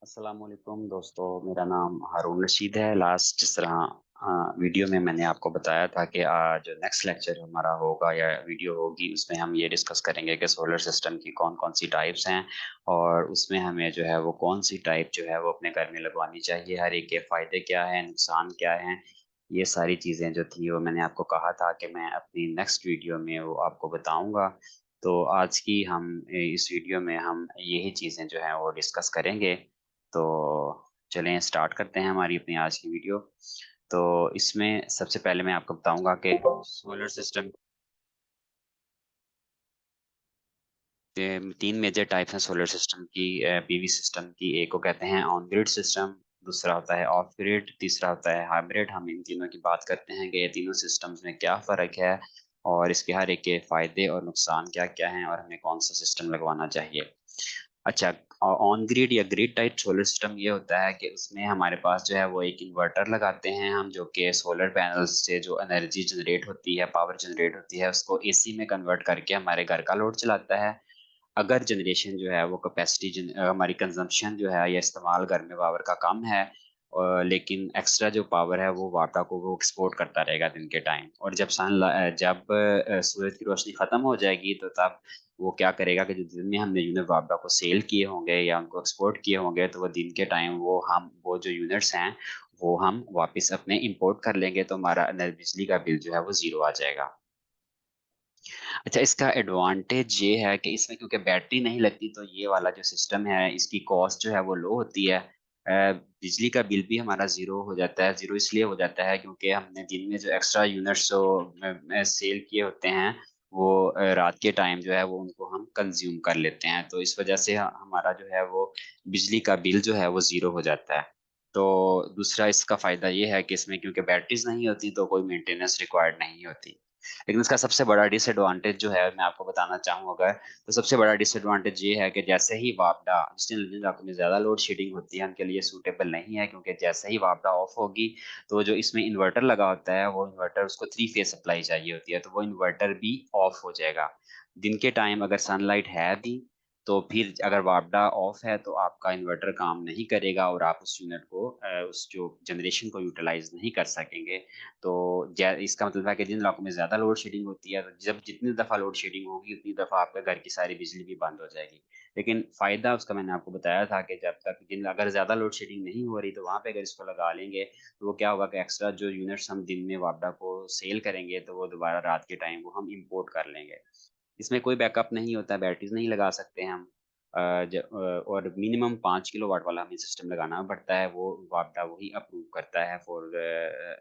अस्सलामुअलैकुम दोस्तों, मेरा नाम हारून रशीद है। लास्ट जिस तरह वीडियो में मैंने आपको बताया था कि आज नेक्स्ट लेक्चर हमारा होगा या वीडियो होगी, उसमें हम ये डिस्कस करेंगे कि सोलर सिस्टम की कौन कौन सी टाइप्स हैं और उसमें हमें जो है वो कौन सी टाइप जो है वो अपने घर में लगवानी चाहिए, हर एक के फ़ायदे क्या हैं, नुकसान क्या हैं। ये सारी चीज़ें जो थी वो मैंने आपको कहा था कि मैं अपनी नेक्स्ट वीडियो में वो आपको बताऊंगा। तो आज की हम इस वीडियो में हम यही चीज़ें जो हैं वो डिस्कस करेंगे। तो चलें स्टार्ट करते हैं हमारी अपनी आज की वीडियो। तो इसमें सबसे पहले मैं आपको बताऊंगा कि सोलर सिस्टम के तीन मेजर टाइप्स हैं सोलर सिस्टम की, पीवी सिस्टम की। एक को कहते हैं ऑन ग्रिड सिस्टम, दूसरा होता है ऑफ ग्रिड, तीसरा होता है हाइब्रिड। हम इन तीनों की बात करते हैं कि ये तीनों सिस्टम्स में क्या फ़र्क है और इसके हर एक के फ़ायदे और नुकसान क्या क्या हैं और हमें कौन सा सिस्टम लगवाना चाहिए। अच्छा, ऑन ग्रिड या ग्रिड टाइप सोलर सिस्टम ये होता है कि उसमें हमारे पास जो है वो एक इन्वर्टर लगाते हैं हम, जो कि सोलर पैनल्स से जो एनर्जी जनरेट होती है, पावर जनरेट होती है, उसको एसी में कन्वर्ट करके हमारे घर का लोड चलाता है। अगर जनरेशन जो है वो कैपेसिटी हमारी कंजम्पशन जो है या इस्तेमाल घर में पावर का कम है, लेकिन एक्स्ट्रा जो पावर है वो वाटा को वो एक्सपोर्ट करता रहेगा दिन के टाइम। और जब सूरज की रोशनी खत्म हो जाएगी तो तब वो क्या करेगा कि जो दिन में हमने यूनिट वापडा को सेल किए होंगे या उनको एक्सपोर्ट किए होंगे, तो वो दिन के टाइम वो जो यूनिट्स हैं वो हम वापस अपने इंपोर्ट कर लेंगे, तो हमारा बिजली का बिल जो है वो जीरो आ जाएगा। अच्छा, इसका एडवांटेज ये है कि इसमें क्योंकि बैटरी नहीं लगती, तो ये वाला जो सिस्टम है इसकी कॉस्ट जो है वो लो होती है। बिजली का बिल भी हमारा जीरो हो जाता है। जीरो इसलिए हो जाता है क्योंकि हमने दिन में जो एक्स्ट्रा यूनिट्स सेल किए होते हैं वो रात के टाइम जो है वो उनको हम कंज्यूम कर लेते हैं, तो इस वजह से हमारा जो है वो बिजली का बिल जो है वो जीरो हो जाता है। तो दूसरा इसका फायदा ये है कि इसमें क्योंकि बैटरीज नहीं होती तो कोई मेंटेनेंस रिक्वायर्ड नहीं होती। लेकिन इसका सबसे बड़ा डिसएडवांटेज जो है मैं आपको बताना चाहूँ अगर, तो सबसे बड़ा डिसएडवांटेज ये है कि जैसे ही वापडा जिन इलाकों में ज्यादा लोड शेडिंग होती है उनके लिए सूटेबल नहीं है, क्योंकि जैसे ही वापडा ऑफ होगी तो जो इसमें इन्वर्टर लगा होता है वो इन्वर्टर उसको थ्री फेज सप्लाई चाहिए होती है, तो वो इन्वर्टर भी ऑफ हो जाएगा। दिन के टाइम अगर सनलाइट है भी तो फिर अगर वापडा ऑफ है तो आपका इन्वर्टर काम नहीं करेगा और आप उस यूनिट को उस जो जनरेशन को यूटिलाइज नहीं कर सकेंगे। तो इसका मतलब है कि जिन इलाकों में ज्यादा लोड शेडिंग होती है, तो जब जितनी दफा लोड शेडिंग होगी उतनी दफा आपके घर की सारी बिजली भी बंद हो जाएगी। लेकिन फायदा उसका मैंने आपको बताया था कि जब तक जिन अगर ज्यादा लोड शेडिंग नहीं हो रही तो वहां पे अगर इसको लगा लेंगे तो वो क्या होगा कि एक्स्ट्रा जो यूनिट्स हम दिन में वापडा को सेल करेंगे तो वो दोबारा रात के टाइम वो हम इंपोर्ट कर लेंगे। इसमें कोई बैकअप नहीं होता, बैटरीज नहीं लगा सकते हम। और मिनिमम 5 किलोवाट वाला हमें सिस्टम लगाना पड़ता है, वो वापडा वही अप्रूव करता है फॉर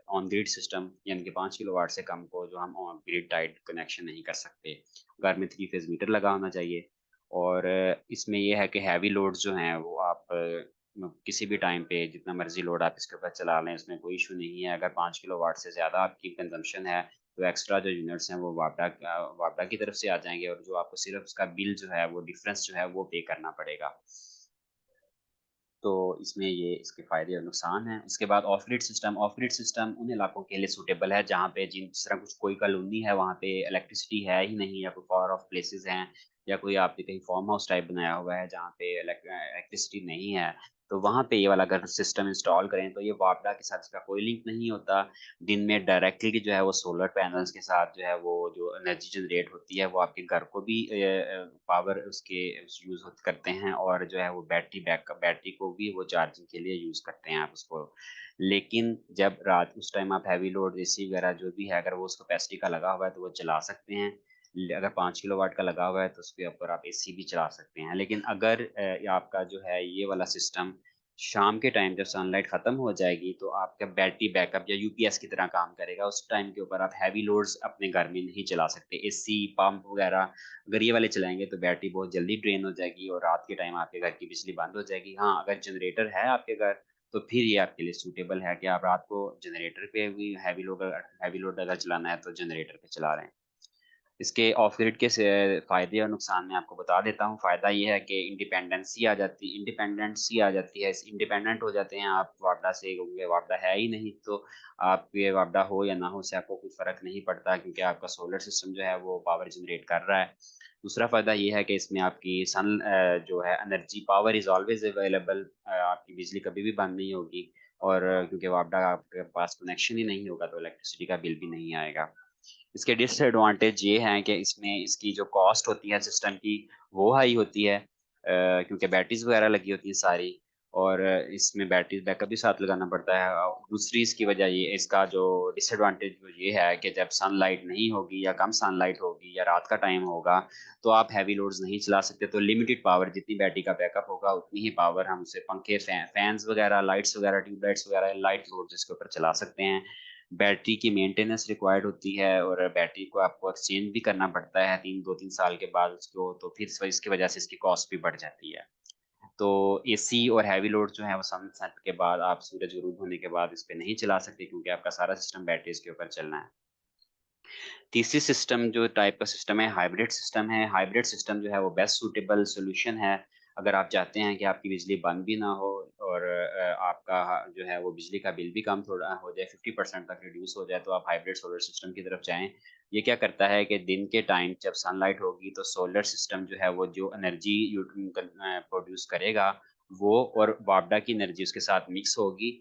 ऑन ग्रिड सिस्टम, यानी कि 5 किलोवाट से कम को जो हम ऑन ग्रिड टाइड कनेक्शन नहीं कर सकते। घर में थ्री फेज मीटर लगा होना चाहिए। और इसमें यह है कि हैवी लोड्स जो हैं वो आप किसी भी टाइम पे जितना मर्जी लोड आप इसके ऊपर चला लें, इसमें कोई इशू नहीं है। अगर 5 किलोवाट से ज़्यादा आपकी कंजम्पशन है तो एक्स्ट्रा जो यूनिट्स हैं वो वापडा की तरफ से आ जाएंगे और जो आपको सिर्फ उसका बिल जो है वो डिफरेंस जो है वो पे करना पड़ेगा। तो इसमें ये इसके फायदे और नुकसान हैं। उसके बाद ऑफ ग्रिड सिस्टम उन इलाकों के लिए सूटेबल है जहाँ पे जिस तरह कुछ कोई कॉलोनी है वहाँ पे इलेक्ट्रिसिटी है ही नहीं, या कोई फार ऑफ प्लेसेस हैं, या कोई आपने कहीं फार्म हाउस टाइप बनाया हुआ है जहाँ पे इलेक्ट्रिसिटी नहीं है, तो वहाँ पे ये वाला अगर सिस्टम इंस्टॉल करें तो ये वापडा के साथ इसका कोई लिंक नहीं होता। दिन में डायरेक्टली जो है वो सोलर पैनल्स के साथ जो है वो जो एनर्जी जनरेट होती है वो आपके घर को भी पावर उसके यूज करते हैं, और जो है वो बैटरी को भी वो चार्जिंग के लिए यूज करते हैं आप उसको। लेकिन जब रात उस टाइम आप हैवी लोड एसी वगैरह जो भी है अगर वो उस कैपेसिटी का लगा हुआ है तो वो चला सकते हैं। अगर 5 किलोवाट का लगा हुआ है तो उसके ऊपर आप एसी भी चला सकते हैं। लेकिन अगर आपका जो है ये वाला सिस्टम शाम के टाइम जब सनलाइट खत्म हो जाएगी तो आपका बैटरी बैकअप या यूपीएस की तरह काम करेगा। उस टाइम के ऊपर आप हैवी लोड्स अपने घर में नहीं चला सकते, एसी पंप वगैरह अगर ये वाले चलाएंगे तो बैटरी बहुत जल्दी ड्रेन हो जाएगी और रात के टाइम आपके घर की बिजली बंद हो जाएगी। हाँ, अगर जनरेटर है आपके घर तो फिर ये आपके लिए सूटेबल है कि आप रात को जनरेटर पे भी हैवी लोड अगर चलाना है तो जनरेटर पे चला रहे हैं। इसके ऑफ ग्रिड के से फ़ायदे और नुकसान मैं आपको बता देता हूँ। फ़ायदा ये है कि इंडिपेंडेंसी आ जाती है, इंडिपेंडेंट हो जाते हैं आप वापडा से, क्योंकि वापडा है ही नहीं, तो आप ये वापडा हो या ना हो, उससे आपको कोई फ़र्क नहीं पड़ता, क्योंकि आपका सोलर सिस्टम जो है वो पावर जनरेट कर रहा है। दूसरा फ़ायदा ये है कि इसमें आपकी जो है energy power is always available, आपकी बिजली कभी भी बंद नहीं होगी, और क्योंकि वापडा आपके पास कनेक्शन ही नहीं होगा, तो इलेक्ट्रिसिटी का बिल भी नहीं आएगा। इसके डिसएडवांटेज ये हैं कि इसमें इसकी जो कॉस्ट होती है सिस्टम की, वो हाई होती है, क्योंकि बैटरीज़ वगैरह लगी होती हैं सारी, और इसमें बैटरी बैकअप भी साथ लगाना पड़ता है। दूसरी इसकी वजह ये, इसका जो डिसएडवांटेज वो ये है कि जब सनलाइट नहीं होगी या कम सनलाइट होगी या रात का टाइम होगा, तो आप हैवी लोड्स नहीं चला सकते, तो लिमिटेड पावर, जितनी बैटरी का बैकअप होगा उतनी ही पावर हम उससे पंखे, फैन्स वगैरह, लाइट्स वगैरह, ट्यूबलाइट्स वगैरह, लाइट लोड जिसके ऊपर चला सकते हैं। बैटरी की मेंटेनेंस रिक्वायर्ड होती है, और बैटरी को आपको एक्सचेंज भी करना पड़ता है 2-3 साल के बाद उसको, तो फिर इसकी वजह से इसकी कॉस्ट भी बढ़ जाती है। तो एसी और हैवी लोड जो है वो सनसेट के बाद, आप सूरज गुरूब होने के बाद इस पे नहीं चला सकते, क्योंकि आपका सारा सिस्टम बैटरीज़ के ऊपर चलना है। तीसरी सिस्टम जो टाइप का सिस्टम है, हाइब्रिड सिस्टम है। हाइब्रिड सिस्टम जो है वो बेस्ट सूटेबल सॉल्यूशन है। अगर आप चाहते हैं कि आपकी बिजली बंद भी ना हो, और आपका जो है वो बिजली का बिल भी कम थोड़ा हो जाए, 50% तक रिड्यूस हो जाए, तो आप हाइब्रिड सोलर सिस्टम की तरफ जाएँ। ये क्या करता है कि दिन के टाइम जब सनलाइट होगी, तो सोलर सिस्टम जो है वो जो एनर्जी प्रोड्यूस करेगा, वो और वापडा की एनर्जी उसके साथ मिक्स होगी।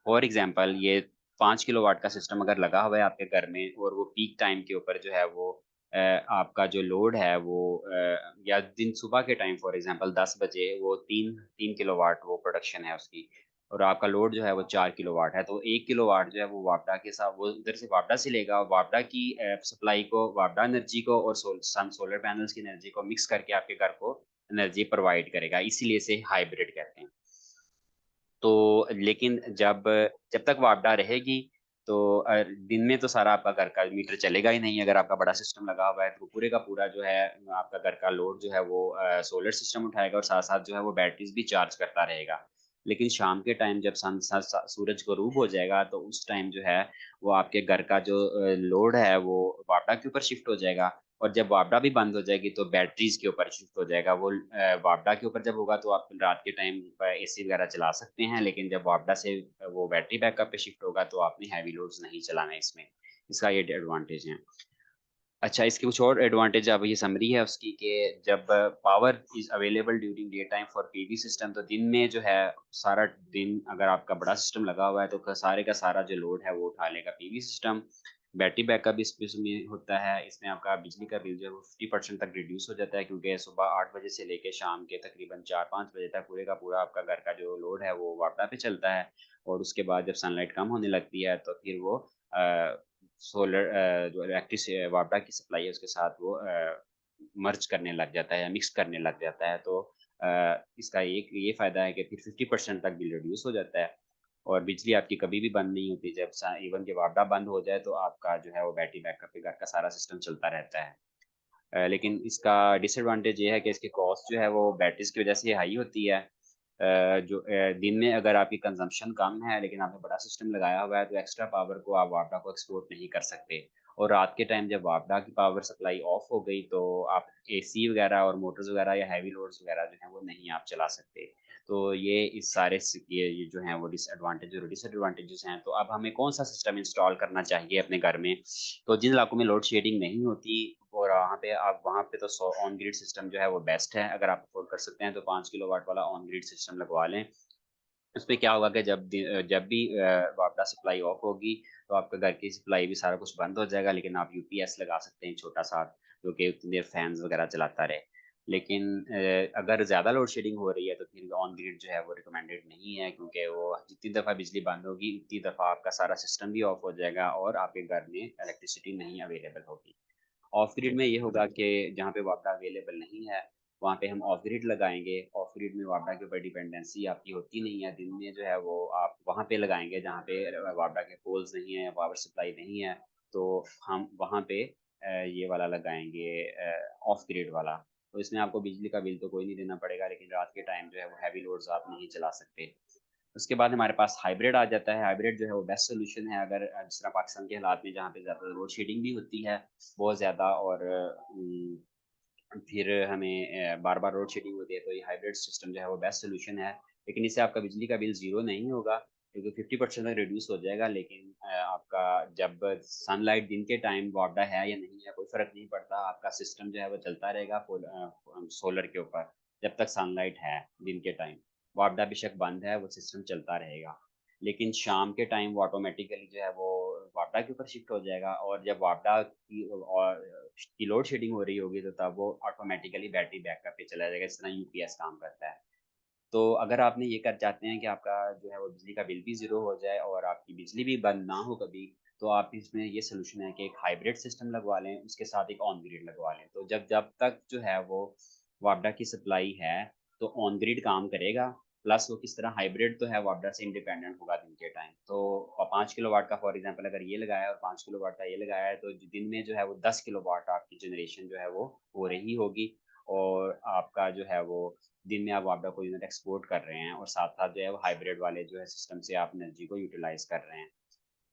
फॉर एग्ज़ाम्पल, ये 5 किलोवाट का सिस्टम अगर लगा हुआ है आपके घर में, और वो पीक टाइम के ऊपर जो है वो आपका जो लोड है वो या दिन सुबह के टाइम, फॉर एग्ज़ाम्पल 10 बजे वो 3 किलोवाट वो प्रोडक्शन है उसकी, और आपका लोड जो है वो 4 किलोवाट है, तो 1 किलोवाट जो है वो वापडा के साथ, वो उधर से वापडा से लेगा, वापडा की सप्लाई को, वापडा एनर्जी को और सोलर पैनल्स की एनर्जी को मिक्स करके आपके घर को एनर्जी प्रोवाइड करेगा, इसीलिए इसे हाइब्रिड कहते हैं। तो लेकिन जब जब तक वापडा रहेगी, तो दिन में तो सारा आपका घर का मीटर चलेगा ही नहीं, अगर आपका बड़ा सिस्टम लगा हुआ है, तो पूरे का पूरा जो है आपका घर का लोड जो है वो सोलर सिस्टम उठाएगा, और साथ-साथ जो है वो बैटरीज़ भी चार्ज करता रहेगा। लेकिन शाम के टाइम जब सन स स सूरज ग़ुरूब हो जाएगा, तो उस टाइम जो है वो आपके घर का जो लोड है वो वापडा के ऊपर शिफ्ट हो जाएगा, और जब वापडा भी बंद हो जाएगी, तो बैटरीज़ के ऊपर शिफ्ट हो जाएगा। वो वापडा के ऊपर जब होगा, तो आप रात के टाइम एसी वगैरह चला सकते हैं, लेकिन जब वापडा से वो बैटरी बैकअप पे शिफ्ट होगा, तो आपने हैवी लोड्स नहीं चलाने इसमें। इसका ये एडवांटेज है। अच्छा, इसके कुछ और एडवांटेज, अब ये समरी है उसकी, कि जब power is available during day time for PV system, तो दिन में जो है सारा दिन अगर आपका बड़ा सिस्टम लगा हुआ है, तो सारे का सारा जो लोड है वो उठा लेगा पीवी सिस्टम। बैटरी बैकअप भी इसमें होता है, इसमें आपका बिजली का बिल जो है वो 50% तक रिड्यूस हो जाता है, क्योंकि सुबह 8 बजे से लेके शाम के तकरीबन 4-5 बजे तक पूरे का पूरा आपका घर का जो लोड है वो वापडा पे चलता है, और उसके बाद जब सनलाइट कम होने लगती है, तो फिर वो जो वापडा की सप्लाई है उसके साथ वो मर्ज करने लग जाता है या मिक्स करने लग जाता है, तो इसका एक ये फ़ायदा है कि फिर 50% तक बिल रिड्यूस हो जाता है, और बिजली आपकी कभी भी बंद नहीं होती। जब इवन कि वापडा बंद हो जाए, तो आपका जो है वो बैटरी बैकअप पे घर का सारा सिस्टम चलता रहता है। लेकिन इसका डिसएडवांटेज ये है कि इसकी कॉस्ट जो है वो बैटरीज़ की वज़ह से हाई होती है। दिन में अगर आपकी कंज़म्पशन कम है, लेकिन आपने बड़ा सिस्टम लगाया हुआ है, तो एक्स्ट्रा पावर को आप वापडा को एक्सपोर्ट नहीं कर सकते, और रात के टाइम जब वापडा की पावर सप्लाई ऑफ हो गई, तो आप एसी वगैरह और मोटर्स वगैरह या हैवी लोड्स वगैरह जो हैं वो नहीं आप चला सकते। तो ये इस सारे ये जो हैं वो डिसएडवांटेज और डिसएडवांटेजेस हैं। तो अब हमें कौन-सा सिस्टम इंस्टॉल करना चाहिए अपने घर में? तो जिन इलाकों में लोड शेडिंग नहीं होती, और वहाँ पे तो ऑन ग्रिड सिस्टम जो है वो बेस्ट है। अगर आप अफ़ोर्ड कर सकते हैं, तो 5 किलोवाट वाला ऑन ग्रिड सिस्टम लगवा लें। उसपे क्या होगा कि जब भी वापडा सप्लाई ऑफ होगी, तो आपके घर की सप्लाई भी सारा कुछ बंद हो जाएगा, लेकिन आप यूपीएस लगा सकते हैं छोटा-सा, जो कि उतनी देर फैन्स वगैरह चलाता रहे। लेकिन अगर ज़्यादा लोड शेडिंग हो रही है, तो फिर ऑन ग्रिड जो है वो रिकमेंडेड नहीं है, क्योंकि वो जितनी दफ़ा बिजली बंद होगी, उतनी दफ़ा आपका सारा सिस्टम भी ऑफ हो जाएगा, और आपके घर में इलेक्ट्रिसिटी नहीं अवेलेबल होगी। ऑफ ग्रिड में ये होगा कि जहाँ पे वापडा अवेलेबल नहीं है, वहाँ पे हम ऑफ ग्रिड लगाएँगे। ऑफ ग्रिड में वापडा के ऊपर डिपेंडेंसी आपकी होती नहीं है। दिन में जो है वो आप वहाँ पे लगाएँगे जहाँ पे वापडा के पोल्स नहीं है, पावर सप्लाई नहीं है, तो हम वहाँ पे ये वाला लगाएँगे, ऑफ ग्रिड वाला। तो इसमें आपको बिजली का बिल तो कोई नहीं देना पड़ेगा, लेकिन रात के टाइम जो है वो हैवी लोड्स आप नहीं चला सकते। उसके बाद हमारे पास हाइब्रिड आ जाता है। हाइब्रिड जो है वो बेस्ट सॉल्यूशन है अगर जिस तरह पाकिस्तान के हालात में जहाँ पे ज़्यादा लोड शेडिंग भी होती है बहुत ज़्यादा और फिर हमें बार-बार लोड शेडिंग होती है, तो ये हाइब्रिड सिस्टम जो है वो बेस्ट सॉल्यूशन है। लेकिन इससे आपका बिजली का बिल ज़ीरो नहीं होगा, क्योंकि 50% तक रिड्यूस हो जाएगा, लेकिन आपका जब सनलाइट दिन के टाइम वापडा है या नहीं है, कोई फ़र्क नहीं पड़ता, आपका सिस्टम जो है वो चलता रहेगा सोलर के ऊपर, जब तक सनलाइट है दिन के टाइम। वापडा बेशक बंद है, वो सिस्टम चलता रहेगा। लेकिन शाम के टाइम वो ऑटोमेटिकली जो है वो वापडा के ऊपर शिफ्ट हो जाएगा और जब वापडा की लोड शेडिंग हो रही होगी तो तब वो ऑटोमेटिकली बैटरी बैकअप पे चला जाएगा, इस तरह यूपीएस काम करता है। तो अगर आपने ये कर चाहते हैं कि आपका जो है वो बिजली का बिल भी ज़ीरो हो जाए और आपकी बिजली भी बंद ना हो कभी, तो आप इसमें ये सॉल्यूशन है कि एक हाइब्रिड सिस्टम लगवा लें, उसके साथ एक ऑन ग्रिड लगवा लें। तो जब जब तक जो है वो वापडा की सप्लाई है, तो ऑन ग्रिड काम करेगा, प्लस वो किस तरह हाइब्रिड तो है वापडा से इंडिपेंडेंट होगा दिन के टाइम। तो 5 किलोवाट का फॉर एग्ज़ाम्पल अगर ये लगाया है और 5 किलोवाट का ये लगाया है, तो दिन में जो है वो 10 किलोवाट आपकी जनरेशन जो है वो हो रही होगी और आपका जो है वो दिन में आप वापडा को यूनिट एक्सपोर्ट कर रहे हैं और साथ-साथ जो है वो हाइब्रिड वाले जो है सिस्टम से आप एनर्जी को यूटिलाइज़ कर रहे हैं।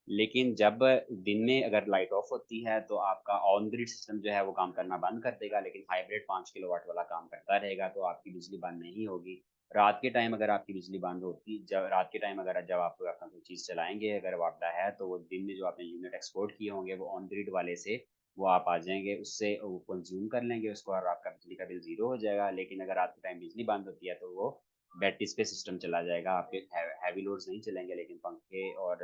लेकिन जब दिन में अगर लाइट ऑफ होती है तो आपका ऑन ग्रिड सिस्टम जो है वो काम करना बंद कर देगा, लेकिन हाइब्रिड 5 किलोवाट वाला काम करता रहेगा, तो आपकी बिजली बंद नहीं होगी। रात के टाइम अगर आपकी बिजली बंद होती जब रात के टाइम अगर जब आप अपना कोई चीज़ चलाएँगे अगर वापडा है, तो वो दिन में जो आपने यूनिट एक्सपोर्ट किए होंगे वो ऑन ग्रिड वाले से वो आप आ जाएँगे, उससे वो कंज़्यूम कर लेंगे उसको और आपका बिजली का बिल ज़ीरो हो जाएगा। लेकिन अगर रात के टाइम बिजली बंद होती है तो वो बैटरीज़ पे सिस्टम चला जाएगा, आपके हैवी लोड्स नहीं चलेंगे, लेकिन पंखे और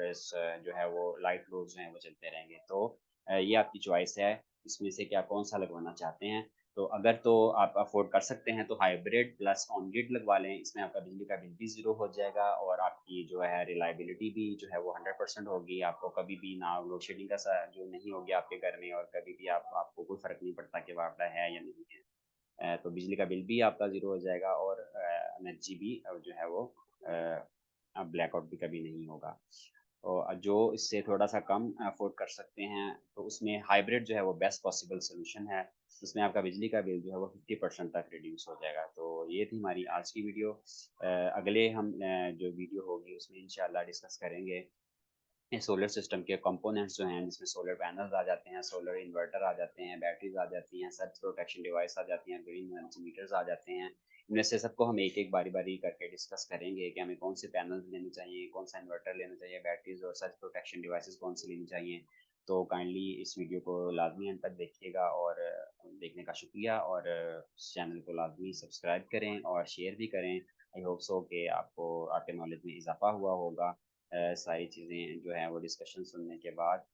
जो है वो लाइट लोड्स जो हैं वो चलते रहेंगे। तो ये आपकी चॉइस है, इसमें से कि आप कौन-सा लगवाना चाहते हैं। तो अगर तो आप अफ़ोर्ड कर सकते हैं तो हाइब्रिड प्लस ऑन ग्रिड लगवा लें, इसमें आपका बिजली का बिल भी ज़ीरो हो जाएगा और आपकी जो है रिलायबिलिटी भी जो है वो 100% होगी। आपको कभी भी ना लोड शेडिंग का जो नहीं होगी आपके घर में और कभी भी आपको कोई फ़र्क नहीं पड़ता कि वापडा है या नहीं है। तो बिजली का बिल भी आपका ज़ीरो हो जाएगा और एनर्जी भी जो है वो ब्लैकआउट भी कभी नहीं होगा। और जो इससे थोड़ा-सा कम अफ़ोर्ड कर सकते हैं, तो उसमें हाइब्रिड जो है वो बेस्ट पॉसिबल सॉल्यूशन है। उसमें आपका बिजली का बिल जो है वो 50% तक रिड्यूस हो जाएगा। तो ये थी हमारी आज की वीडियो। अगले हम जो वीडियो होगी उसमें इंशाल्लाह डिस्कस करेंगे ये सोलर सिस्टम के कंपोनेंट्स जो हैं जिसमें सोलर पैनल्स आ जाते हैं, सोलर इन्वर्टर आ जाते हैं, बैटरीज़ आ जाती हैं, सर्ज प्रोटेक्शन डिवाइस आ जाती हैं, ग्रीन एनर्जी मीटर्स आ जाते हैं। इनमें से सबको हम एक-एक बारी-बारी करके डिस्कस करेंगे कि हमें कौन से पैनल्स लेने चाहिए, कौन-सा इन्वर्टर लेना चाहिए, बैटरीज़ और सर्ज प्रोटेक्शन डिवाइसेज़ कौन सी लेनी चाहिए। तो काइंडली इस वीडियो को लाज़मी एंड तक देखिएगा और देखने का शुक्रिया और इस चैनल को लाज़मी सब्सक्राइब करें और शेयर भी करें। आई होप सो कि आपको आपके नॉलेज में इज़ाफ़ा हुआ होगा। सारी चीज़ें जो हैं वो डिस्कशन सुनने के बाद।